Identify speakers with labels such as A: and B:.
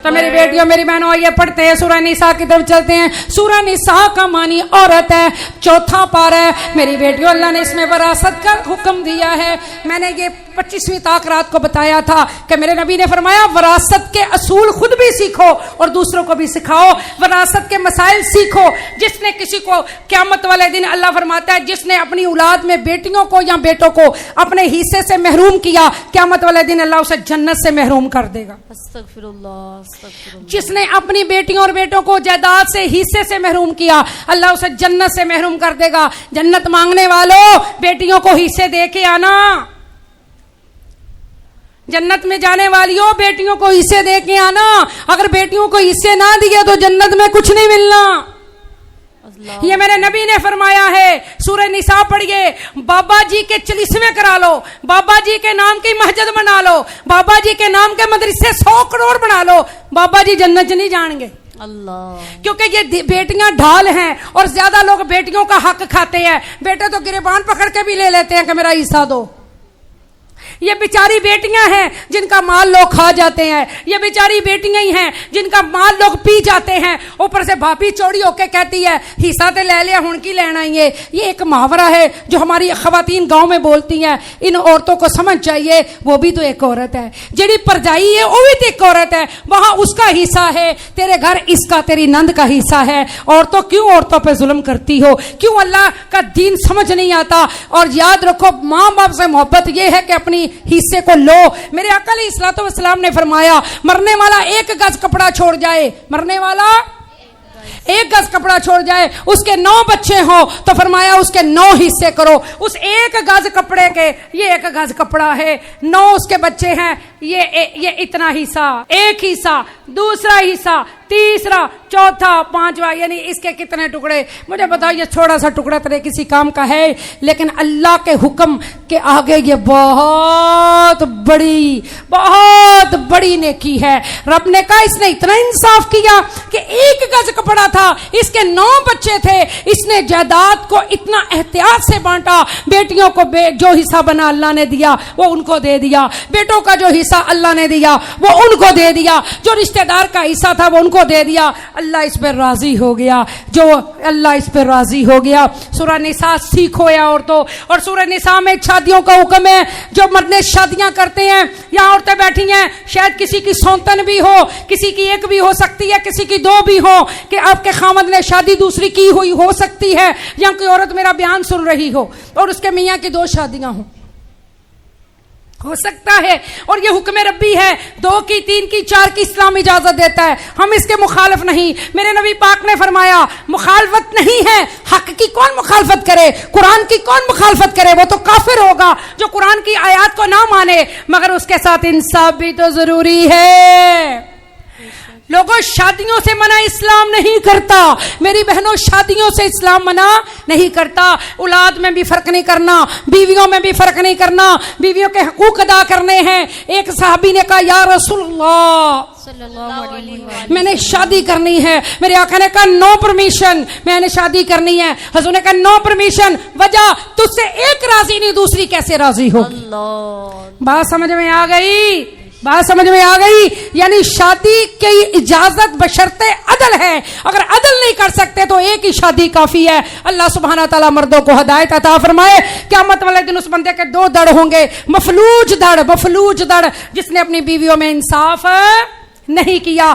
A: تو میری بیٹیوں میری بہنوں یہ پڑھتے ہیں سورہ نساء کی طرف چلتے ہیں. سورہ نساء کا معنی عورت ہے, 4 پارہ ہے. میری بیٹیوں اللہ نے اس میں وراثت کا حکم دیا ہے. میں نے یہ 25ویں طاق رات کو بتایا تھا کہ میرے نبی نے فرمایا وراثت کے اصول خود بھی سیکھو اور دوسروں کو بھی سکھاؤ. وراثت کے مسائل سیکھو. جس نے کسی کو قیامت والے دن اللہ فرماتا ہے جس نے اپنی اولاد میں بیٹیوں کو یا بیٹوں کو اپنے حصے سے محروم کیا, قیامت والے دن اللہ اسے جنت سے محروم کر دے گا.
B: استغفر اللہ.
A: جس نے اپنی بیٹیوں اور بیٹوں کو جائیداد سے حصے سے محروم کیا, اللہ اسے جنت سے محروم کر دے گا. جنت مانگنے والوں بیٹیوں کو حصے دے کے آنا. جنت میں جانے والیوں بیٹیوں کو حصے دے کے آنا. اگر بیٹیوں کو حصے نہ دیے تو جنت میں کچھ نہیں ملنا. یہ میرے نبی نے فرمایا ہے. سورہ نساء پڑھیے. بابا جی کے چلیسویں کرا لو, بابا جی کے نام کی مسجد بنا لو, بابا جی کے نام کے مدرسے 100 کروڑ بنا لو, بابا جی جنت نہیں جائیں گے.
B: اللہ,
A: کیونکہ یہ بیٹیاں ڈھال ہیں اور زیادہ لوگ بیٹیوں کا حق کھاتے ہیں. بیٹے تو گریبان پکڑ کے بھی لے لیتے ہیں کہ میرا حصہ دو. یہ بیچاری بیٹیاں ہیں جن کا مال لوگ کھا جاتے ہیں. یہ بیچاری بیٹیاں ہی ہیں جن کا مال لوگ پی جاتے ہیں. اوپر سے بھابھی چوڑی ہو کے کہتی ہے حصہ تے لے لیا ہن کی لینا ہی ہے. یہ ایک محاورہ ہے جو ہماری خواتین گاؤں میں بولتی ہیں. ان عورتوں کو سمجھ چاہیے وہ بھی تو ایک عورت ہے. جڑی پرجائی ہے وہ بھی تو ایک عورت ہے. وہاں اس کا حصہ ہے, تیرے گھر اس کا تیری نند کا حصہ ہے. عورتوں کیوں عورتوں پہ ظلم کرتی ہو؟ کیوں اللہ کا دین سمجھ نہیں آتا؟ اور یاد رکھو ماں باپ سے محبت یہ ہے کہ اپنی حصے کو لو. میرے آقا علیہ الصلوۃ والسلام نے فرمایا مرنے والا 1 گز کپڑا چھوڑ جائے, مرنے والا 1 گز کپڑا چھوڑ جائے, اس کے 9 بچے ہوں تو فرمایا اس کے 9 حصے کرو. اس 1 گز کپڑے کے, یہ 1 گز کپڑا ہے, 9 اس کے بچے ہیں, یہ اتنا حصہ, 1 حصہ, دوسرا حصہ, تیسرا, چوتھا, 5واں, یعنی اس کے کتنے ٹکڑے؟ مجھے بتاؤ یہ چھوٹا سا ٹکڑا تیرے کسی کام کا ہے؟ لیکن اللہ کے حکم کے آگے یہ بہت بڑی نیکی ہے. رب نے کہا اس نے اتنا انصاف کیا کہ 1 گز کپڑا تھا, اس کے 9 بچے تھے, اس نے جائیداد کو اتنا احتیاط سے بانٹا. بیٹیوں کو جو حصہ بنا اللہ نے دیا وہ ان کو دے دیا, بیٹوں کا جو حصہ اللہ نے دیا وہ ان کو دے دیا, جو رشتہ دار کا حصہ تھا وہ ان کو دے دیا. اللہ اس پہ راضی ہو گیا, اللہ اس پہ راضی ہو گیا. سورہ نساء سیکھو یا عورتوں. اور سورہ نساء میں شادیوں کا حکم ہے. جو مرد شادیاں کرتے ہیں, یہاں عورتیں بیٹھی ہیں, شاید کسی کی سونتن بھی ہو, کسی کی 1 بھی ہو سکتی ہے, کسی کی 2 بھی ہو, کہ آپ کے خامد نے شادی دوسری کی ہوئی ہو سکتی ہے, یا کوئی عورت میرا بیان سن رہی ہو اور اس کے میاں کی 2 شادیاں ہوں, ہو سکتا ہے. اور یہ حکم ربی ہے. 2 کی, 3 کی, 4 کی اسلام اجازت دیتا ہے. ہم اس کے مخالف نہیں. میرے نبی پاک نے فرمایا مخالفت نہیں ہے. حق کی کون مخالفت کرے؟ قرآن کی کون مخالفت کرے؟ وہ تو کافر ہوگا جو قرآن کی آیات کو نہ مانے. مگر اس کے ساتھ انصاف بھی تو ضروری ہے. لوگوں شادیوں سے منع اسلام نہیں کرتا. میری بہنوں شادیوں سے اسلام منع نہیں کرتا. اولاد میں بھی فرق نہیں کرنا, بیویوں میں بھی فرق نہیں کرنا, بیویوں کے حقوق ادا کرنے ہیں. ایک صحابی نے کہا یا رسول اللہ
B: صلی اللہ علیہ وسلم
A: میں نے شادی کرنی ہے. میرے آقا نے کہا نو پرمیشن, میں نے شادی کرنی ہے. حضور نے کہا نو پرمیشن. وجہ تجھ سے ایک راضی نہیں, دوسری کیسے راضی ہو؟
B: اللہ,
A: بات سمجھ میں آ گئی؟ بات سمجھ میں آ گئی؟ یعنی شادی کی اجازت بشرط عدل ہے. اگر عدل نہیں کر سکتے تو 1 ہی شادی کافی ہے. اللہ سبحانہ تعالیٰ مردوں کو ہدایت عطا فرمائے. قیامت والے دن اس بندے کے 2 دڑ ہوں گے. مفلوج دڑ, جس نے اپنی بیویوں میں انصاف نہیں کیا.